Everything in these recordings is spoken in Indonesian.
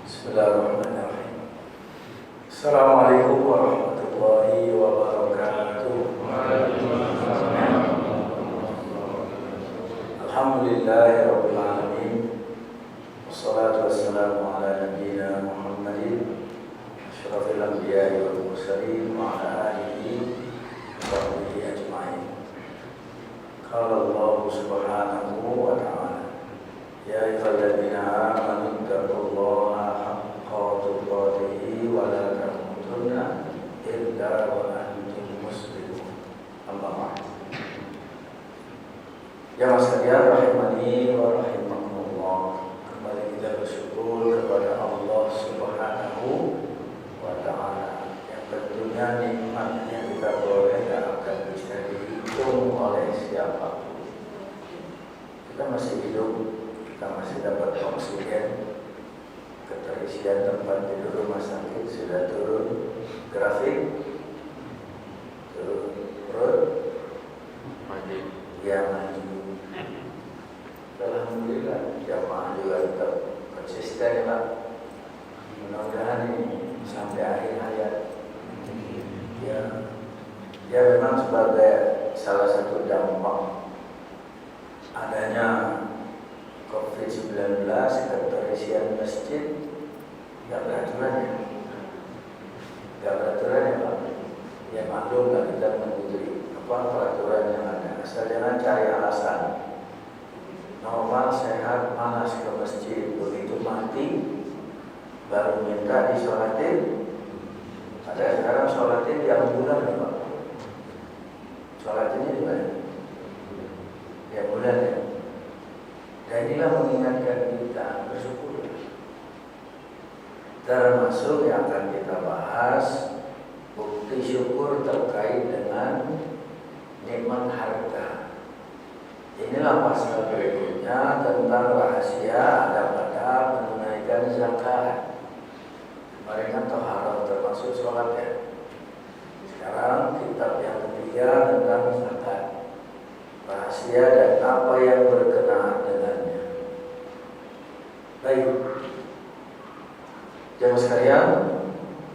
Bismillahirrahmanirrahim. Assalamualaikum warahmatullahi wabarakatuh. Alhamdulillahirabbil alamin. Wassalatu wassalamu ala nabiyyina Muhammadin asyrafil anbiya'i wal mursalin wa ala alihi wa sahbihi ajma'in. Qala Allah subhanahu wa ta'ala, ya ayyuhalladzina amanu taqullaha haqqa tuqatih wa la tamutunna illa wa antum muslimun. Amma ba'd. Jamaah sekalian rahimani wa rahimakumullah, kembali kita bersyukur kepada Allah subhanahu wa ta'ala yang tentunya nikmat yang kita peroleh tidak akan bisa dihitung oleh siapapun. Kita masih hidup, kita masih dapat oksigen, keterisian tempat tidur rumah sakit sudah turun, grafik turun, perut ya maju. Alhamdulillah, jamaah juga tetap konsisten Pak. Mudah-mudahan ini sampai akhir hayat. Ya memang sebagai salah satu dampak adanya COVID-19, keterisian masjid tidak beraturan ya Pak. Ya maklum lah, kita mengikuti peraturan yang ada. Asal jangan cari alasan. Normal, sehat, malas ke masjid, begitu mati baru minta disolatin. Ada sekarang sholatin di ambulan ya Pak. Sholatinnya di mana? Di ambulan ya. Dan inilah mengingatkan kita bersyukur. Termasuk yang akan kita bahas, bukti syukur terkait dengan nikmat harta. Inilah pasal berikutnya tentang rahasia adab-adab menunaikan zakat. Kemarin kan taharah termasuk sholat ya. Sekarang kitab yang ketiga tentang zakat, rahasia dan apa yang berkenaan dengannya. Baik, jamaah sekalian,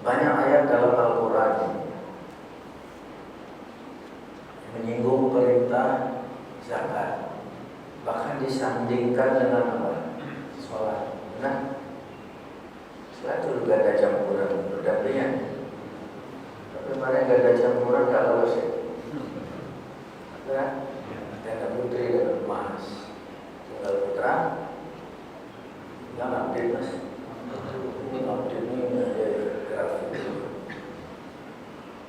banyak ayat dalam Al-Quran menyinggung perintah zakat, bahkan disandingkan dengan apa? Sholat. Nah, sholat itu gak ada campuran, berdampingan. Tapi mana gak ada campuran gak lolos ya? Ada ganda putri dan emas, tunggal putra, yang update mas. Ini update ini ada grafik.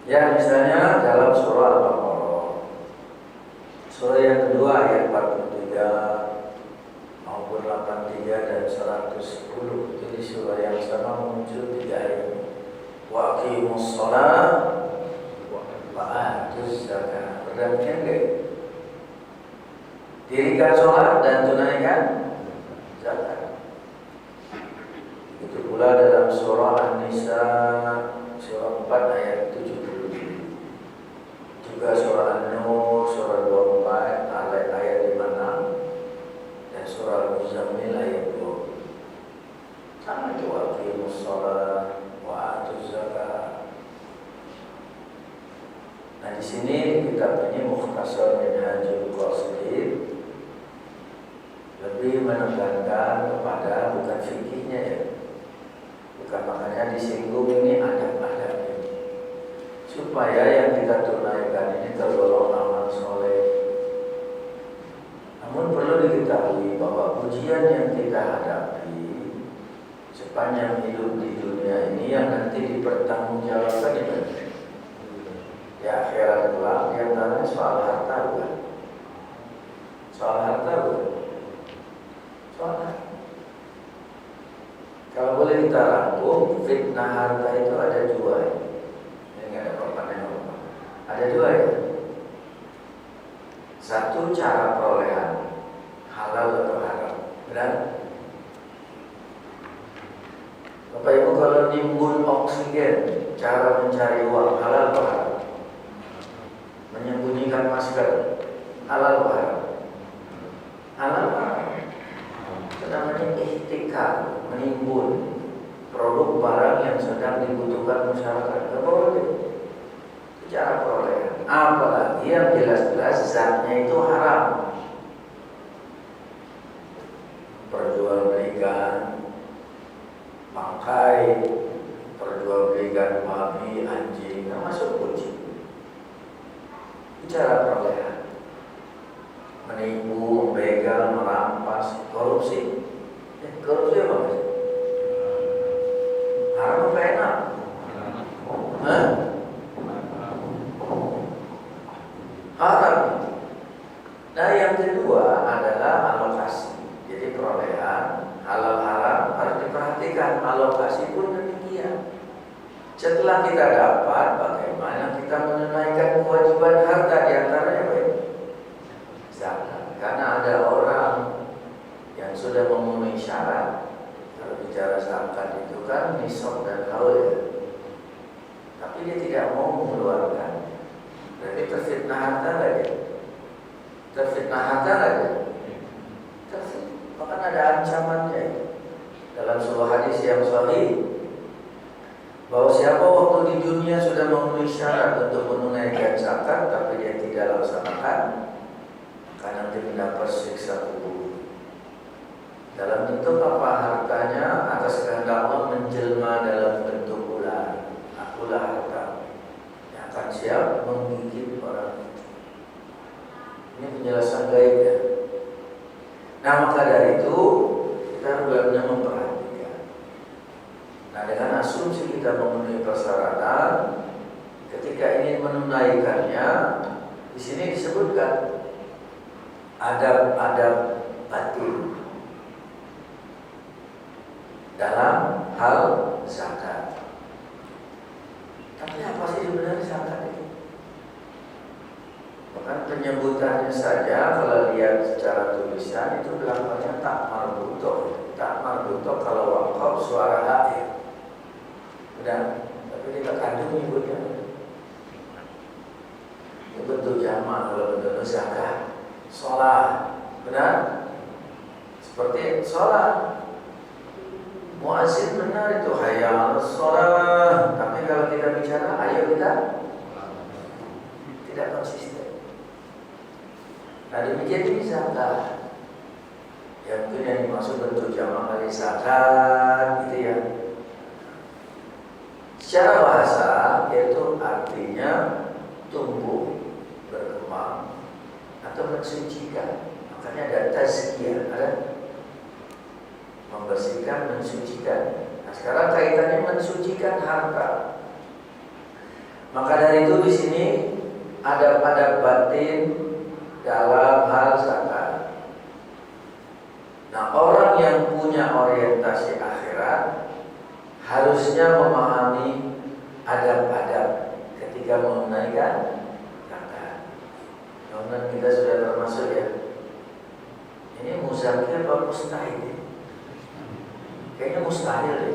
Ya misalnya dalam surah Al-Baqarah, surah yang kedua ayat 43 maupun 83 dan 110, jadi surah yang sama muncul 3 ayat. Wa aqimus shalah wa atuz zakat. Berdampingan enggak? Dirikan sholat dan tunaikan zakat. Itu pula dalam surah An-Nisa surah 4 ayat 77. Juga surah An-Nur surah 24 ayat 56 dan surah Al-Muzammil ayat 2. Sama itu aqimus shalah wa atuz zakat. Nah di sini kitab ini Mukhtasar Minhajul Qasidin lebih menekankan kepada bukan fikihnya ya, bukan, makanya disinggung ini adab-adab ini, supaya yang kita tunaikan ini tergolong amal soleh. Namun perlu diketahui bahwa ujian yang kita hadapi sepanjang hidup di dunia ini yang nanti dipertanggungjawabkan di akhirat kelak, yang namanya soal harta bukan? Soal harta bukan? Soal harta. Kalau boleh kita rangkum, fitnah harta itu ada 2 ya. Ini nggak ada apa-apa. Ada 2 ya. Satu, cara perolehan, halal atau haram, benar? Bapak Ibu kalau nimbun oksigen, cara mencari uang, halal atau haram? Menyembunyikan masker, halal atau haram? Halal atau haram? Itu namanya ihtikar, menimbun. produk barang yang sedang dibutuhkan masyarakat. Nggak boleh. Itu cara perolehan. Apalagi yang jelas-jelas zatnya itu haram. Perjualbelikan bangkai, perjualbelikan babi, anjing, termasuk kucing. Cara perolehan. Menipu, membegal, merampas, korupsi. Korupsi apa sih? Haram apa enak? Hah? Haram. Nah, yang kedua adalah alokasi. Jadi perolehan halal haram harus diperhatikan. Alokasi pun demikian. Setelah kita dapat, bagaimana kita menunaikan kewajiban harta di antaranya baik zakat. Karena ada orang yang sudah memenuhi syarat. Kalau bicara zakat itu kan nisab dan haul ya. Tapi dia tidak mau mengeluarkan. Berarti terfitnah harta lagi. Terfitnah harta lagi. Bahkan ada ancamannya dalam sebuah hadis yang sahih, bahwa siapa waktu di dunia sudah memenuhi syarat untuk menunaikan zakat tapi dia tidak laksanakan, maka nanti mendapat siksa kubur. Dalam bentuk apa hartanya? Atas kehendak Allah menjelma dalam bentuk ular. Akulah harta yang akan siap menggigit orang. Ini penjelasan gaib ya. Nah, maka dari itu kita harus benar-benar memperhatikan. Nah, dengan asumsi kita memenuhi persyaratan, ketika ingin menunaikannya, di sini disebutkan adab-adab batin dalam hal zakat. Tapi apa sih sebenarnya zakat itu? Bahkan penyebutannya saja kalau lihat secara tulisan itu belakangnya tak marbuto. Tak marbuto kalau wakaf suara hak ya. Benar, tapi kita kandung nyebutnya. Itu bentuk jamak kalau bentuk zakat. Sholat, benar? Seperti sholat. Muazzin benar itu hayya 'alas shalah. Tapi kalau kita bicara ayo kita tidak konsisten. Nah, demikian ini zakat. Ya mungkin yang dimaksud bentuk jamak dari zakat gitu ya. Secara bahasa yaitu artinya tumbuh, berkembang atau mensucikan. Makanya ada tazkiyah, ada membersihkan, mensucikan. Nah, sekarang kaitannya mensucikan harta. Maka dari itu di sini ada batin dalam hal zakat. Nah, orang yang punya orientasi akhirat harusnya memahami adab-adab ketika menunaikan zakat. Namun kita sudah termasuk ya. Ini muzakir apa mustahil? Kayaknya mustahil ya.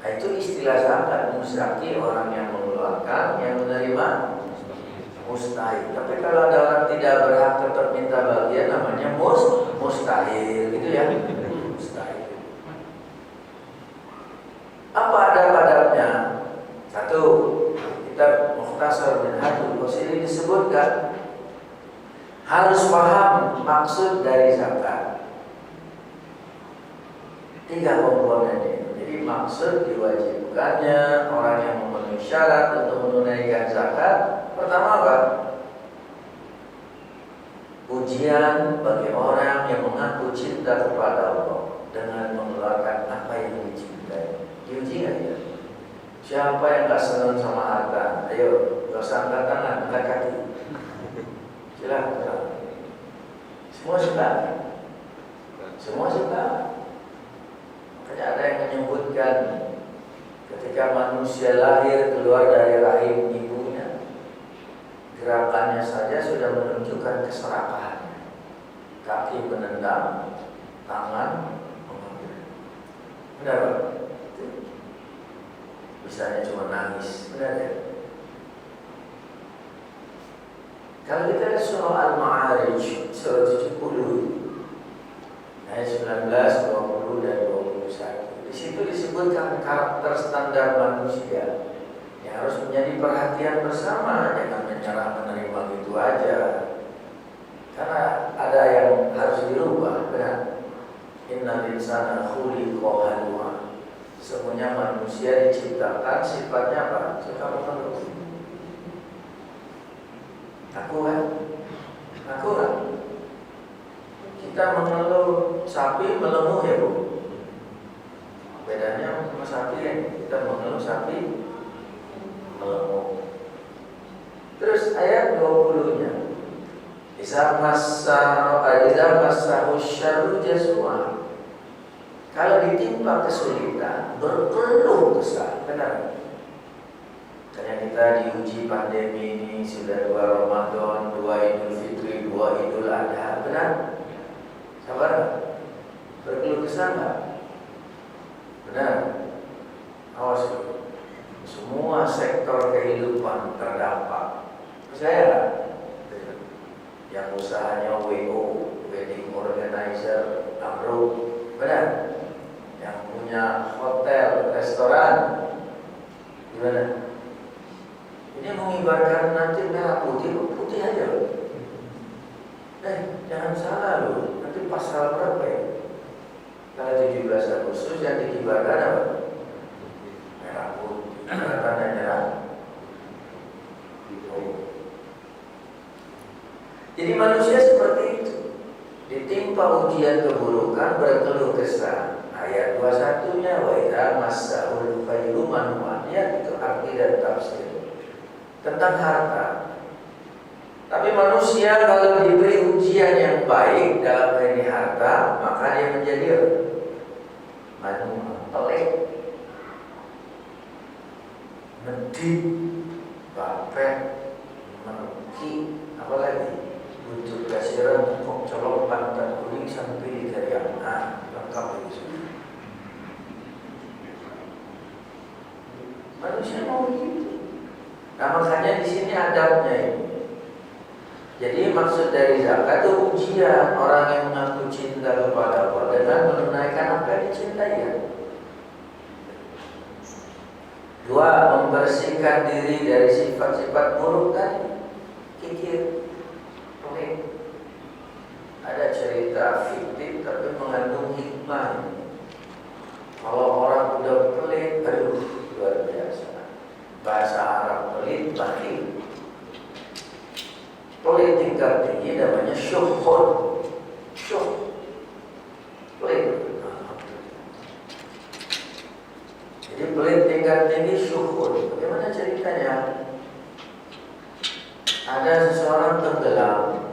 Nah, itu istilah zakat. Muzakir orang yang mengeluarkan, yang menerima mustahil. Tapi kalau ada orang tidak berhak tetap minta bagian, namanya mustahil gitu ya. Mustahil. Apa adab-adabnya? Satu, kitab Mukhtasar Minhajul Qasid disebutkan harus paham maksud dari zakat. 3 komponen ini. Jadi maksud diwajibkannya orang yang memenuhi syarat untuk menunaikan zakat. Pertama apa? Ujian bagi orang yang mengaku cinta kepada Allah dengan mengeluarkan apa yang dicintai. Diuji nggak ya? Siapa yang nggak senang sama harta? Ayo, nggak usah angkat tangan, angkat kaki. Silakan. Semua suka. Semua suka. Makanya ada yang menyebutkan ketika manusia lahir keluar dari rahim ibunya, gerakannya saja sudah menunjukkan keserakahan. Kaki menendang, tangan mengambil. Benar Pak? Misalnya cuma nangis, benar ya? Kalau kita lihat surah Al-Ma'arij, surah 70, ayat 19, 20 dan Di situ disebutkan karakter standar manusia yang harus menjadi perhatian bersama, jangan menyerah menerima gitu aja. Karena ada yang harus dirubah, benar. Innal insana khuliqa halu'a. Semuanya manusia diciptakan sifatnya apa? Suka mengeluh. Aku kan. Kita mengeluh, sapi melenguh ya Bu. Bedanya sama sapi ya, kita mengeluh, sapi melenguh. Terus ayat 20-nya. Iza massahu syarru jazua. Kalau ditimpa kesulitan, berkeluh kesah, benar. Karena kita diuji pandemi ini sudah 2 Ramadan, 2 Idul Fitri, 2 Idul Adha, benar? Sabar gak? Berkeluh kesah gak? Benar. Awas, semua sektor kehidupan terdampak. Percaya gak? Yang usahanya WO, wedding organizer, amruk, benar? Yang punya hotel, restoran, gimana? Ini mengibarkan nanti merah putih aja loh. Jangan salah loh, nanti pasal berapa ya? Kalau 17 Agustus yang dikibarkan apa? Merah putih, tanda nyerah. Jadi manusia seperti itu, ditimpa ujian keburukan, berkeluh kesah. Ayat 21-nya wa idza massahul khairu manu'an, ya itu arti dan tafsir tentang harta. Tapi manusia kalau diberi ujian yang baik dalam hal ini harta, maka dia menjadi manusia pelik, medit, bapet, merugi, apalagi untuk kasiran kok colok pantat kuning sampai dari yang lengkap itu. Manusia mau begitu. Nah makanya di sini adabnya ini. Jadi maksud dari zakat itu ujian orang yang mengaku cinta kepada Allah dengan menunaikan apa yang dicintai. 2, membersihkan diri dari sifat-sifat buruk tadi. Kikir. Ada cerita fiktif tapi mengandung hikmah. Kalau orang udah pelit, aduh luar biasa. Bahasa Arab pelit, bakhil. Pelit tingkat tinggi namanya syuhud. Pelit. Jadi pelit tingkat tinggi syuhud. Bagaimana ceritanya? Ada seseorang tenggelam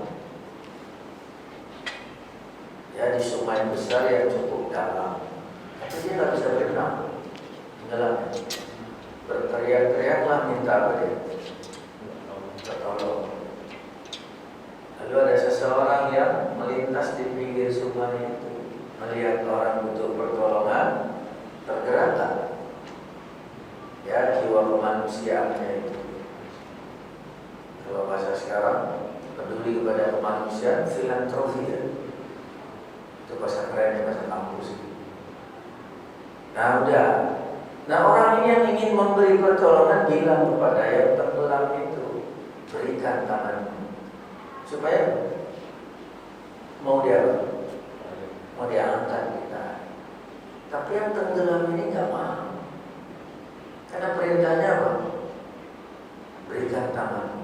di sungai besar yang cukup dalam, tapi dia nggak bisa berenang, tenggelam. Berteriak-teriaklah minta apa dia? Tolong. Lalu ada seseorang yang melintas di pinggir sungai itu, melihat orang butuh pertolongan, tergeraklah jiwa kemanusiaannya itu. Kalau bahasa sekarang, peduli kepada kemanusiaan, filantropi ya. Itu bahasa kerennya, bahasa kampus. Nah udah. Nah orang ini yang ingin memberi pertolongan bilang kepada yang tenggelam itu, berikan tanganmu. Supaya mau diangkat kita. Tapi yang tenggelam ini nggak mau. Karena perintahnya apa? Berikan tanganmu.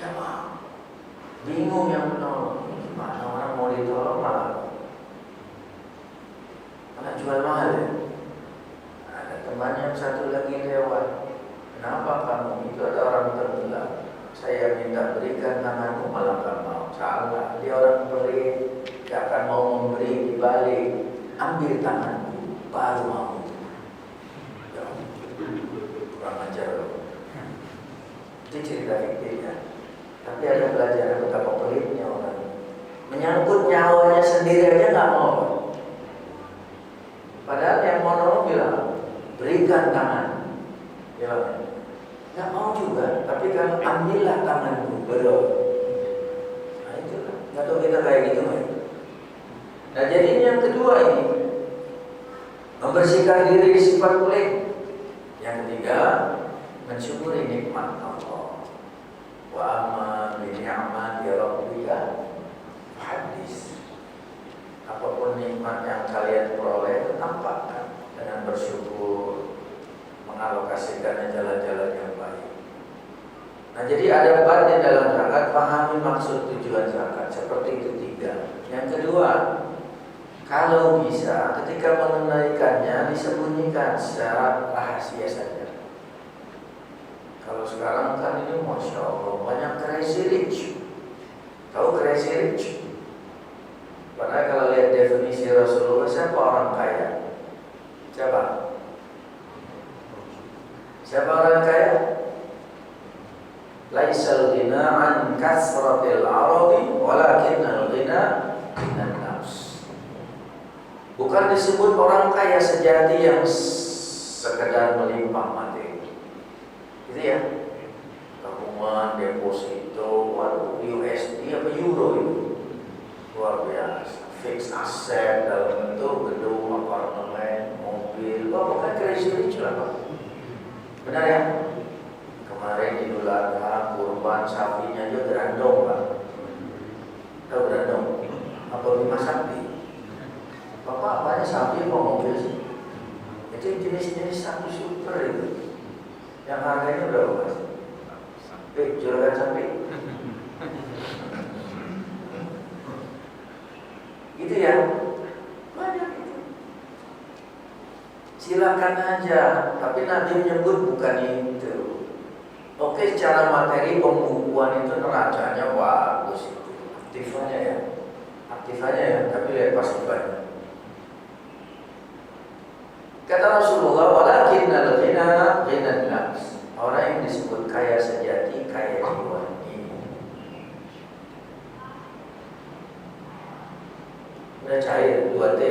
Nggak mau. Bingung yang menolong. Gimana orang mau ditolong malah jual mahal ya? Ada teman yang satu lagi lewat. Kenapa kamu? Itu ada orang tenggelam. Saya minta berikan tanganmu malah gak mau. Salah, dia orang pelit, gak akan mau memberi dibalik. Ambil tanganku, baru mau. Ya, kurang ajar loh. Itu cerita fiktifnya. Tapi ada pelajaran betapa pelitnya orang. Menyangkut nyawanya sendiri aja gak mau. Padahal yang mau nolong bilang, berikan tangan. Dia bilang, nggak mau juga, tapi kalau ambillah tanganku, baru. Nah itu lah, nggak tahu kita kayak gitu kan. Nah jadi ini yang kedua ini, membersihkan diri di sifat kulit. Yang ketiga, mensyukuri nikmat Allah. Wa amma bi ni'mati rabbika hadis. Apapun nikmat yang kalian peroleh, tampakkan dengan bersyukur, mengalokasikannya jalan-jalan yang baik. Nah, jadi ada batin dalam zakat, pahami maksud tujuan zakat. Seperti itu tiga. Yang kedua, kalau bisa ketika menunaikannya disembunyikan secara rahasia saja. Kalau sekarang kan ini Masya Allah banyak crazy rich. Tahu crazy rich? Padahal kalau lihat definisi Rasulullah, siapa orang kaya? Siapa? Siapa orang kaya? Laisal ghina an kasratil aradi walakinnal ghina ghinan nafs. Bukan disebut orang kaya sejati yang sekedar melimpah materi. Gitu ya. Tabungan, deposito, USD apa euro itu. Luar biasa. Fixed asset dalam bentuk gedung, apartemen, mobil. Wah, bukan crazy rich lah, Pak. Benar ya? Kemarin Idul Adha, kurban sapinya juga berandong, Pak. Tahu berandong? Apa 5 sapi? Bapak apanya sapi apa mobil sih? Itu jenis-jenis sapi super itu. Yang harganya berapa, Mas? Juragan sapi. Gitu ya. Banyak itu. Silakan aja, tapi Nabi menyebut bukan itu. Oke, secara materi pembukuan itu neracanya bagus itu. Aktifannya ya. Aktifannya ya, tapi lihat pasifannya. Kata Rasulullah, walakinnal ghina ghinan nafs. Orang yang disebut kaya sejati, kaya jiwanya. Udah cair 2T.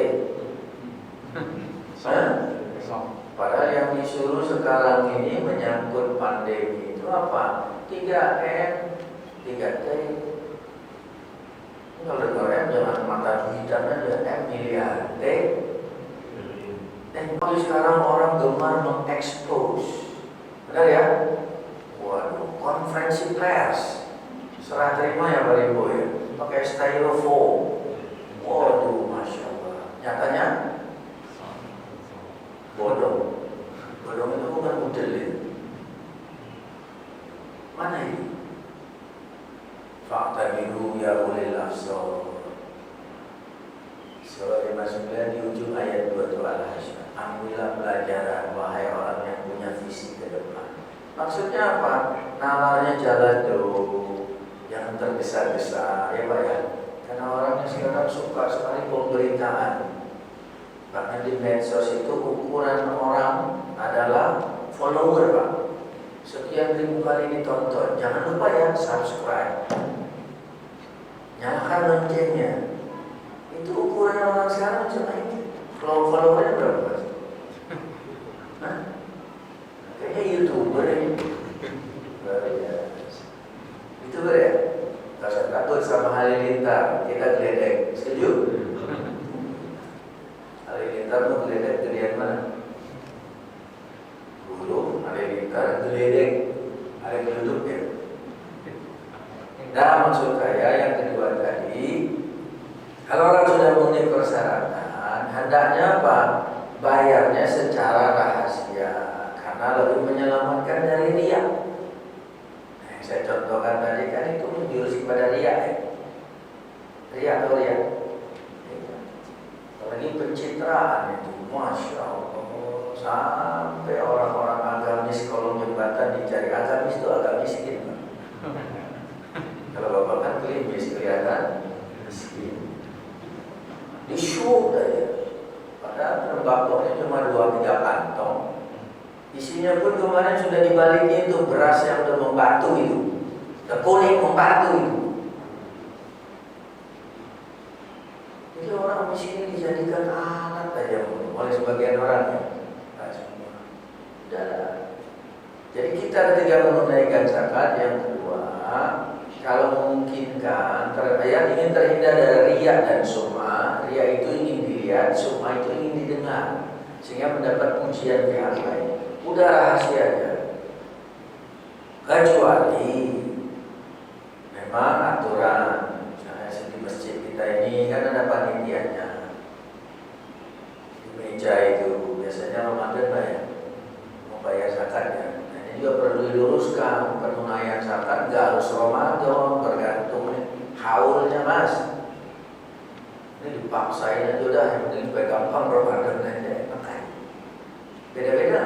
Padahal yang disuruh sekarang ini menyangkut pandemi itu apa? 3M, 3T. Kalau dengar M jangan mata hitamnya ada M miliar T. Dan sekarang orang gemar mengekspos, benar ya? Waduh, konferensi pers, serah terima ya Pak Limbo ya, pakai styrofoam. Waduh, Masya Allah. Nyatanya bodong. Bodong itu bukan budel ya. Mana ini? Fa'tabiru ya ulil absar. Surah 59 di ujung ayat 22 Al-Hasyr. Ambillah pelajaran wahai orang yang punya visi ke depan. Maksudnya apa? Nalarnya jalan dulu, jangan tergesa-gesa, ya Pak ya. Karena orangnya sekarang suka sekali pemberitaan. Bahkan di medsos itu ukuran orang adalah follower, Pak. Sekian ribu kali ditonton. Jangan lupa ya subscribe. Nyalakan loncengnya. Itu ukuran orang sekarang cuma ini. Followernya berapa, Mas? Hah? Kayaknya YouTuber ini. YouTuber ya? Gak usah takut sama Halilintar. Kita geledek. Setuju? Halilintar mau geledek gedean mana? Dulu Halilintar geledek. Ada YouTube ya? Nah, maksud saya yang kedua tadi, kalau orang sudah memenuhi persyaratan, hendaknya apa? Bayarnya secara rahasia, karena lebih menyelamatkan dari riya. Nah, saya contohkan tadi kan itu menjurus kepada riya ya. Riya atau riya? Apalagi pencitraan itu, Masya Allah. Sampai orang-orang agamis kolong jembatan dicari. Agamis itu agak miskin. Kalau bapak kan klimis kelihatan miskin. Di-shoot aja. Padahal tembakonya cuma 2-3 kantong. Isinya pun kemarin sudah dibalikin itu beras yang udah membatu itu. Udah kuning membatu itu. Jadi orang miskin dijadikan alat aja oleh sebagian orang ya. Nah, semua. Udah. Jadi kita ketika menunaikan zakat yang kedua, kalau memungkinkan, ingin terhindar dari riya dan sum'ah. Riya itu ingin dilihat, sum'ah itu ingin didengar. sehingga mendapat pujian pihak lain. Udah rahasianya. Kecuali memang aturan, misalnya di masjid kita ini kan ada panitianya. Di meja itu biasanya Ramadan bayar, mau bayar zakatnya. Nah, ini juga perlu diluruskan, penunaian zakat nggak harus Ramadan, bergantung haulnya mas. Ini dipaksain aja udah, yang penting supaya gampang Ramadan aja, makanya beda-beda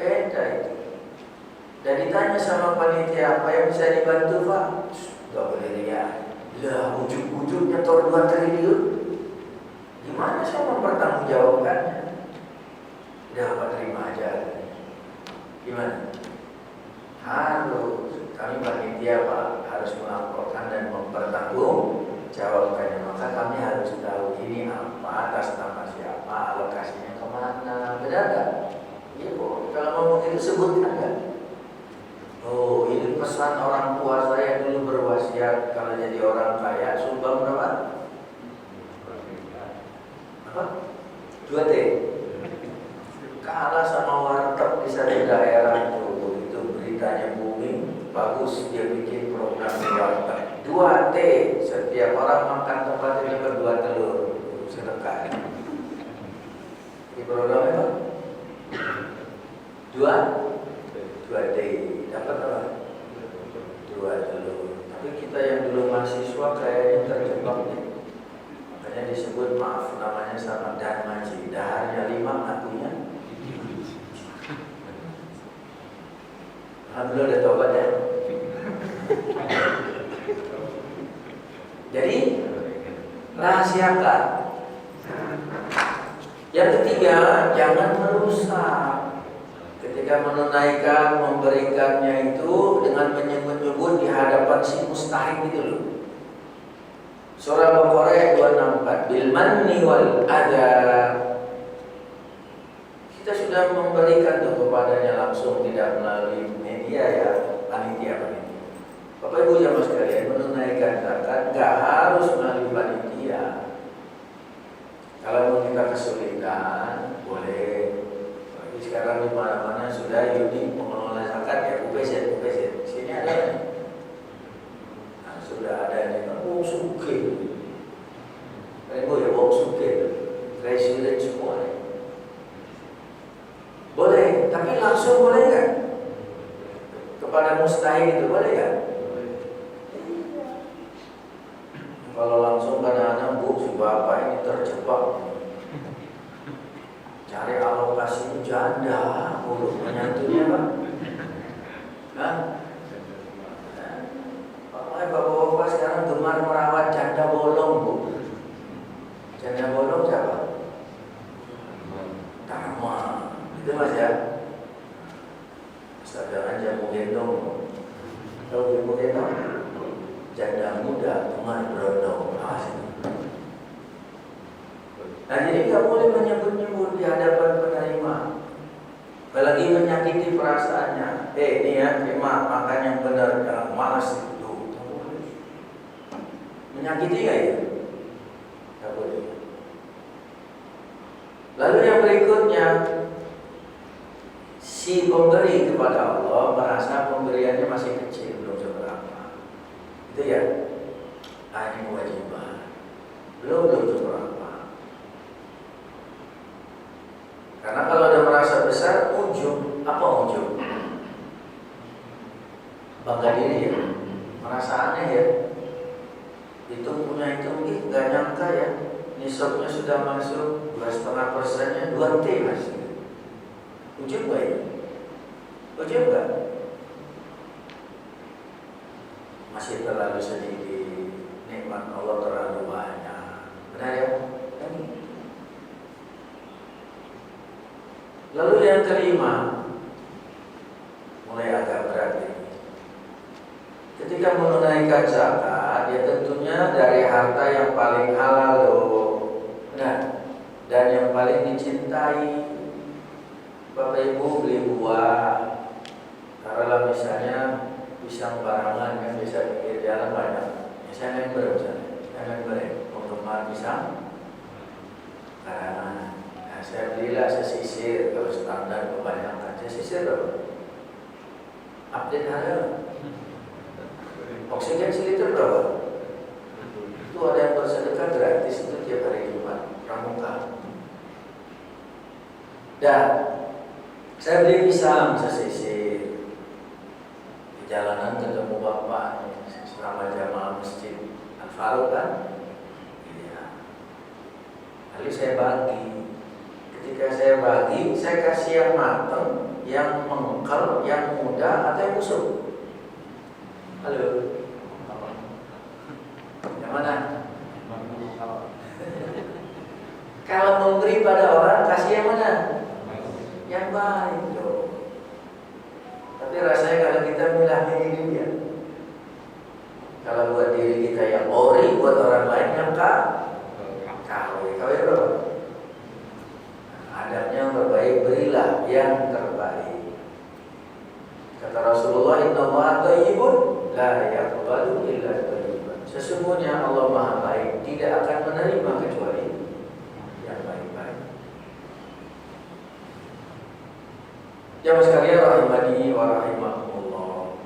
itu. Dan ditanya sama panitia, apa yang bisa dibantu Pak? Gak boleh lihat. Lah ujung-ujungnya tor 2 triliun. Gimana saya mempertanggungjawabkannya? Udah apa terima aja. Gimana? Harus kami panitia Pak harus melaporkan dan mempertanggungjawabkannya. Maka kami harus tahu ini apa, atas nama siapa, alokasinya kemana. Benar gak? Iya Bu, kalau ngomong itu sebutkan gak? Oh, ini pesan orang tua saya dulu berwasiat kalau jadi orang kaya sumbang berapa? Apa? 2T. Kalah sama warteg di satu daerah itu beritanya booming, bagus dia bikin program di warteg. 2T, setiap orang makan tempatnya dapat 2 telur sedekah. Di programnya apa? 2T dapat apa? 2 telur. Tapi kita yang dulu mahasiswa kayaknya terjebak nih. Makanya disebut maaf namanya sama Darmaji. Daharnya 5 ngakunya. Alhamdulillah udah tobat ya. Jadi rahasiakan. Yang ketiga, jangan merusak. Ketika menunaikan, memberikannya itu dengan menyebut-nyebut di hadapan si mustahik itu loh. Surah Baqarah ayat 264, bil manni wal adha. Kita sudah memberikan tuh kepadanya langsung, tidak melalui media ya, panitia. Bapak Ibu jamaah sekalian, menunaikan zakat nggak harus melalui panitia. Kalau kita kesulitan, boleh. Sekarang di mana-mana sudah unit pengelola zakat ya, UPZ. Sini ada nih. Nah, sudah ada nih, wong suke. Ibu ya wong suke, resident semua nih. Boleh, tapi langsung boleh nggak? Kepada mustahik itu boleh nggak? Kalau langsung kadang-kadang Bu, si bapak ini terjebak. Cari alokasi janda, belum menyantunya Pak. Nah, bapak-bapak sekarang gemar merawat janda bolong Bu. Janda bolong siapa? Tama, itu Mas ya. Jangan jamu gendong. Tahu jamu gendong? Janda muda, teman berondong. Nah jadi nggak boleh menyebut-nyebut di hadapan penerima, apalagi menyakiti perasaannya. Ini ya terima makan yang benar, jangan malas itu. Menyakiti nggak ya? Nggak boleh. Lalu yang berikutnya, si pemberi kepada Allah merasa pemberiannya masih kecil, belum seberapa. Itu ya, ini kewajiban. Belum seberapa. Karena kalau ada merasa besar, ujub. Apa ujub? Bangga diri ya, merasa aneh ya. Itu punya itu, nggak nyangka ya. Nisabnya sudah masuk 2,5%-nya 2T masih. Ujub nggak ya? Ujub nggak? Masih terlalu sedikit. Nikmat Allah terlalu banyak. Benar ya? Lalu yang kelima, mulai agak berat ini. Ketika menunaikan zakat, dia tentunya dari harta yang paling halal loh. Nah, dan yang paling dicintai. Bapak Ibu beli buah, taruhlah misalnya pisang barangan yang bisa pinggir jalan banyak. Misalnya member misalnya, member untuk makan pisang. sembarangan. Nah, saya belilah sesisir. Kalau standar kebanyakan saya sisir berapa? Update harga. Oksigen seliter berapa? Itu ada yang bersedekah gratis itu tiap hari Jumat Pramuka. Dan saya beli pisang sesisir. Di jalanan ketemu bapak selama jamaah masjid Al-Faruq kan. Iya. Lalu saya bagi. Ketika saya bagi, saya kasih yang matang, yang mengkel, yang muda, atau yang busuk. Halo. Yang mana? Kalau memberi pada orang, kasih yang mana? Yang baik loh. Tapi rasanya kalau kita milah-milih dia. Kalau buat diri kita yang ori, buat orang lain yang KW berapa? Adabnya yang terbaik, berilah yang terbaik. Kata Rasulullah, innallaha thayyibun la yaqbalu illa thayyiban. Sesungguhnya Allah Maha Baik, tidak akan menerima kecuali yang baik-baik. Jamaah sekalian rahimani wa rahimakumullah.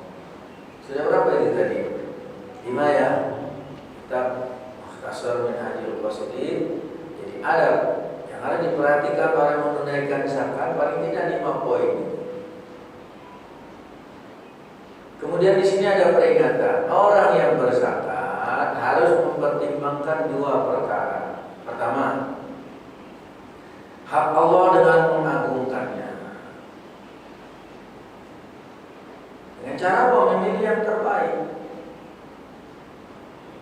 Sudah berapa itu tadi? 5 ya. Kita Mukhtasar Minhajul Qasidin. Jadi adab yang harus diperhatikan para menunaikan zakat paling tidak 5 poin. Kemudian di sini ada peringatan, orang yang berzakat harus mempertimbangkan 2 perkara. Pertama, hak Allah dengan mengagungkannya. Dengan cara memilih yang terbaik.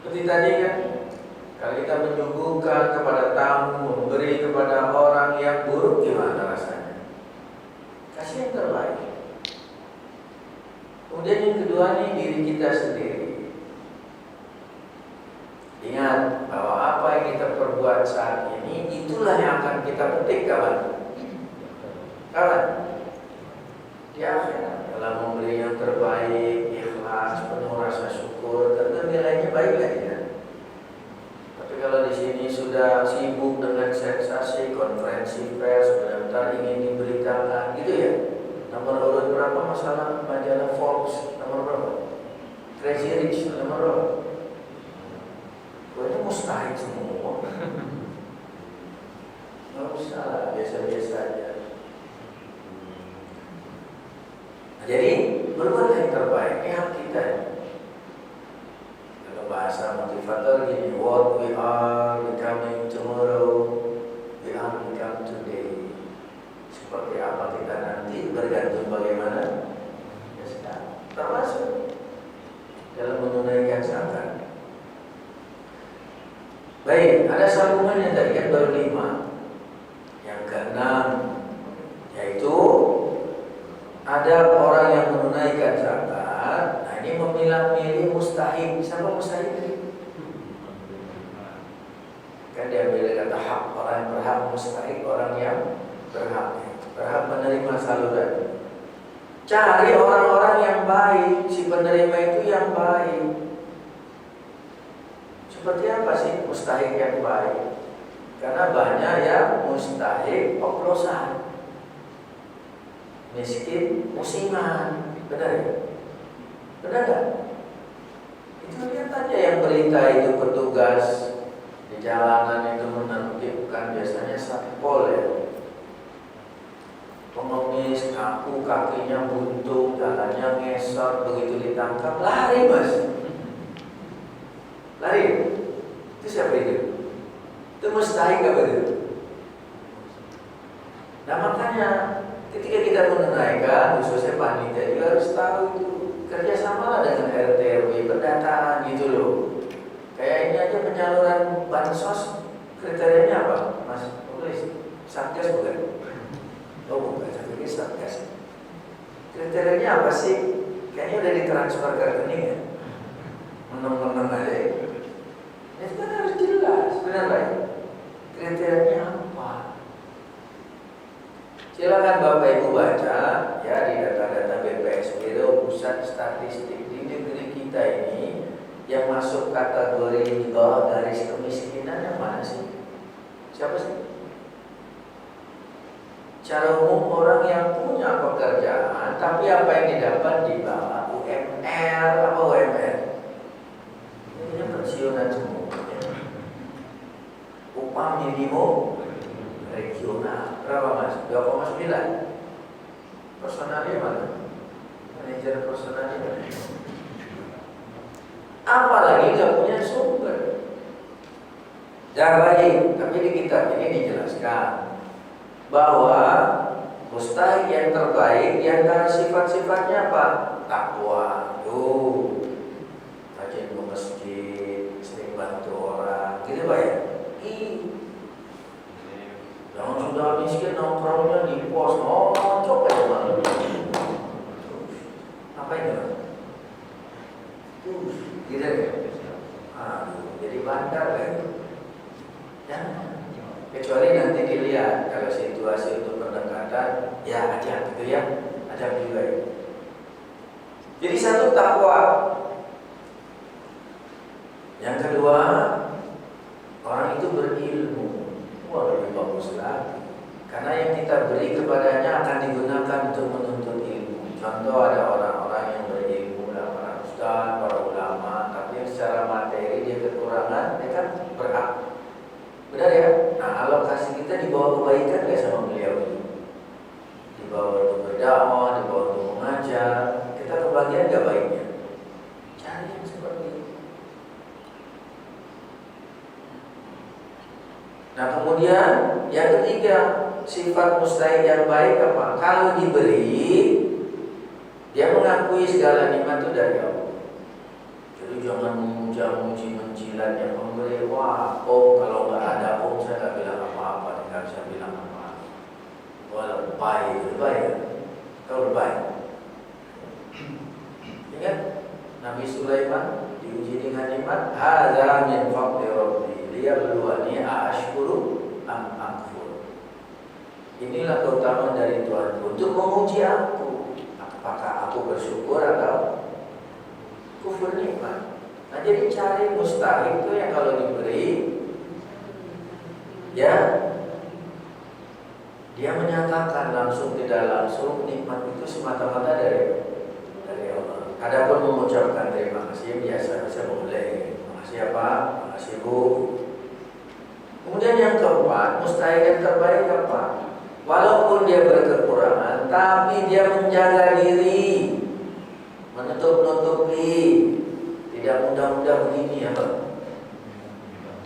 Seperti tadi kan, kalau kita menyuguhkan kepada tamu, memberi kepada orang yang buruk, gimana rasanya? Kasih yang terbaik. Kemudian yang kedua nih, diri kita sendiri. Ingat bahwa apa yang kita perbuat saat ini, itulah yang akan kita petik kawan. Kawan, di akhirat dalam memberi yang terbaik, ikhlas, penuh rasa syukur, tentu nilainya baik lagi kan. Tapi kalau di sini sudah sibuk dengan sensasi, konferensi pers, benar-benar ingin diberitakan, gitu ya. Nomor urut berapa masalah majalah Forbes, nomor berapa? Crazy Rich, nomor berapa? Itu mustahil semua. Nggak usah lah, biasa-biasa aja. Nah, jadi berbuat yang terbaik, ini hak kita. Kalau bahasa motivator gini, what we are becoming tomorrow, we are become today. Seperti apa kita nanti bergantung bagaimana ya sekarang. Termasuk dalam menunaikan zakat. Baik, ada sambungannya tadi kan baru 5. Yang keenam, yaitu ada orang yang menunaikan zakat. Nah ini memilah-milih mustahik. Siapa mustahik? Kan dia pilih kata hak, orang yang berhak, mustahik orang yang berhak menerima saluran. Cari orang-orang yang baik, si penerima itu yang baik. Seperti apa sih mustahik yang baik? Karena banyak yang mustahik oplosan, miskin musiman, benar ya? Benar gak? Itu lihat aja yang berita itu petugas di jalanan itu menertibkan biasanya satpol ya. Pengemis kaku, kakinya buntung, jalannya ngesot, begitu ditangkap lari mas, lari. Itu siapa itu? Itu mustahik gak begitu? Nah makanya ketika kita menunaikan, khususnya panitia juga harus tahu itu kerjasama dengan RT RW pendataan gitu loh. Kayak ini aja penyaluran bansos, kriterianya apa mas? Tulis satgas bukan? Oh bukan, saya pikir satgas. Kriterianya apa sih? Kayaknya udah ditransfer ke rekening ya. Menang-menang aja. Itu kan harus jelas, benar baik. Kriterianya apa? Silakan Bapak Ibu baca ya di data-data BPS Biro Pusat Statistik di negeri kita ini yang masuk kategori di bawah garis kemiskinan yang mana sih? Siapa sih? secara umum orang yang punya pekerjaan, tapi apa yang didapat di bawah UMR apa UMR? Ini pensiunan semua. Upah minimum regional berapa mas? 2,9. Personalnya mana? Manajer personalnya mana? Apalagi nggak punya sumber. Dah baik, tapi di kitab ini dijelaskan bahwa mustahik yang terbaik di antara sifat-sifatnya apa? Takwa. Tuh, rajin ke masjid, sering bantu orang, gitu Pak ya? Yang sudah miskin nongkrongnya di pos, cocok aja malam. Apa ini Pak? Tuh, gitu ya? Aduh, jadi bandar kan? Ya, kecuali nanti dilihat kalau situasi untuk pendekatan, ya ajak gitu ya, ajak juga ya. Jadi satu takwa. Yang kedua, orang itu berilmu. Wah, lebih bagus lagi. Karena yang kita beri kepadanya akan digunakan untuk menuntut ilmu. Contoh ada orang-orang yang berilmu, para ustaz, para ulama, tapi yang secara materi dia kekurangan, dia kan berhak. Benar ya? Nah, alokasi kita dibawa kebaikan gak sama beliau ini? Dibawa untuk berdakwah, dibawa untuk mengajar. Kita kebagian gak baiknya? Cari yang seperti itu. Nah, kemudian yang ketiga, sifat mustahik yang baik apa? Kalau diberi, dia mengakui segala nikmat itu dari Allah. Jadi jangan memuji menjilat yang memberi. Wah, kalau nggak ada saya nggak bilang apa-apa, nggak bisa bilang apa. Wah, lebay, tahu lebay. Ingat Nabi Sulaiman diuji dengan nikmat. Hadza min fadli rabbi liyabluwani aashkuru am akfur. Inilah keutamaan dari Tuhanku untuk menguji aku, apakah aku bersyukur atau kufur nikmat. Nah, jadi cari mustahik itu yang kalau diberi, ya dia menyatakan langsung tidak langsung nikmat itu semata-mata dari Allah. Adapun mengucapkan terima kasih biasa boleh. Terima kasih apa? Terima kasih Bu. Kemudian yang keempat, mustahik yang terbaik apa? Walaupun dia berkekurangan, tapi dia menjaga diri, menutup-nutupi. Tidak mudah-mudah begini ya Pak.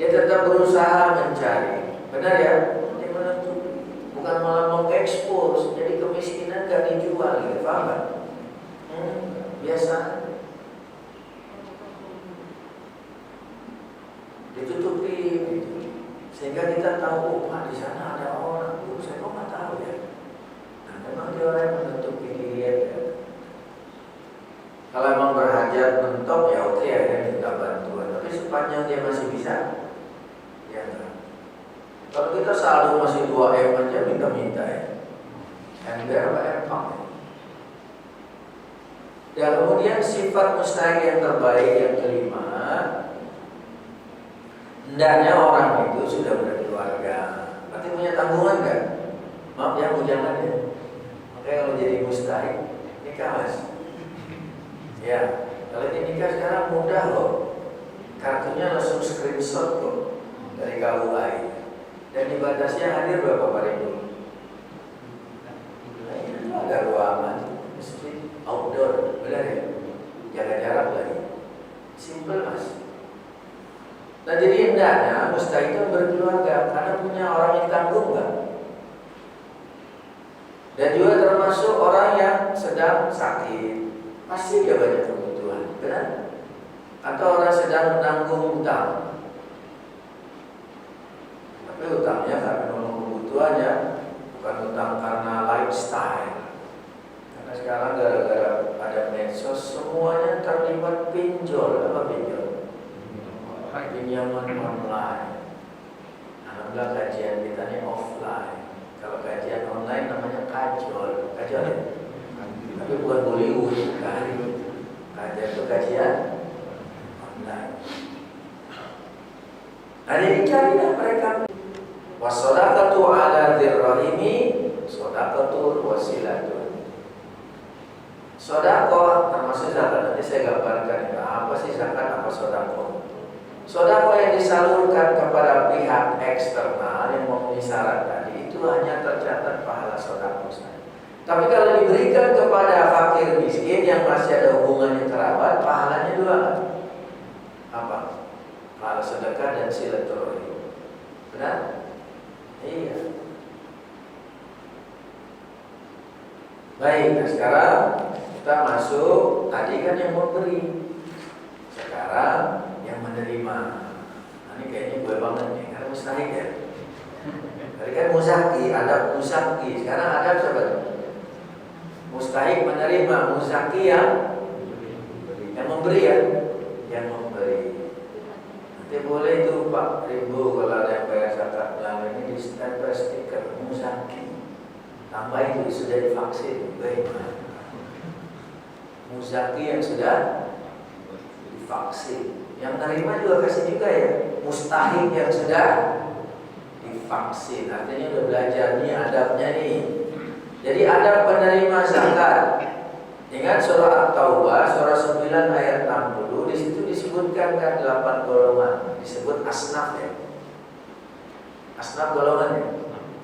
Dia tetap berusaha mencari. Benar ya? Dia menutupi. Bukan malah mengekspos. Jadi kemiskinan gak dijual gitu, paham gak? Biasa ditutupi gitu. Sehingga kita tahu, di sana ada orang. Saya kok gak tahu ya. Nah, memang dia orang yang menutupi diri ya. Kalau memang berhajat mentok ya oke ya minta bantuan. Tapi sepanjang dia masih bisa, ya enggak. Kalau kita saldo masih 2M aja minta-minta ya. Ember apa empang ya. Dan kemudian sifat mustahik yang terbaik yang kelima, hendaknya orang itu sudah berkeluarga. Berarti punya tanggungan kan? Maaf ya bujangan ya. Makanya kalau jadi mustahik nikah mas. Ya, kalau ini nikah sekarang mudah loh. Kartunya langsung screenshot kok dari KUA. Dan dibatasnya hadir berapa hari itu? Nah, ini ada ruangan, mesti outdoor, benar ya? Jaga jarak lagi. Simple mas. Nah jadi hendaknya mustahik itu berkeluarga karena punya orang yang tanggung kan? Dan juga termasuk orang yang sedang sakit. Pasti dia banyak kebutuhan, benar? Atau orang sedang menanggung utang. Tapi utangnya karena memang kebutuhannya, bukan utang karena lifestyle. Karena sekarang gara-gara ada medsos semuanya terlibat pinjol. Apa pinjol? Pinjaman online. Alhamdulillah kajian kita ini offline. Kalau kajian online namanya kajol. Kajol ya? Tapi bukan Bollywood kan. Kajian itu kajian online. Nah jadi carilah mereka. Wassalatu ala dzirrahimi As-shadaqatul wasilatun. Sedekah termasuk zakat. Nanti saya gambarkan itu apa sih zakat, apa sedekah. Sedekah yang disalurkan kepada pihak eksternal yang memenuhi syarat tadi itu hanya tercatat pahala sedekah saja. Tapi kalau diberikan kepada fakir miskin yang masih ada hubungannya kerabat, pahalanya dua. Apa? Pahala sedekah dan silaturahim. Benar? Iya. Baik, nah sekarang kita masuk. Tadi kan yang memberi, sekarang yang menerima. Nah, ini kayaknya gue banget nih, karena mustahik ya. Tadi kan muzaki, adab muzaki. Sekarang adab siapa? Mustahik menerima, muzaki yang memberi ya, yang memberi. Nanti boleh itu Pak Ribu kalau ada yang bayar zakat yang ini di stempel stiker muzaki. Tambah itu sudah divaksin. Baik. Muzaki yang sudah divaksin. Yang menerima juga kasih juga ya. Mustahik yang sudah divaksin. Artinya udah belajar nih adabnya nih. Jadi adab penerima zakat. Ingat surah At-Taubah surah 9 ayat 60, di situ disebutkan kan 8 golongan. Disebut asnaf ya. Asnaf golongan ya.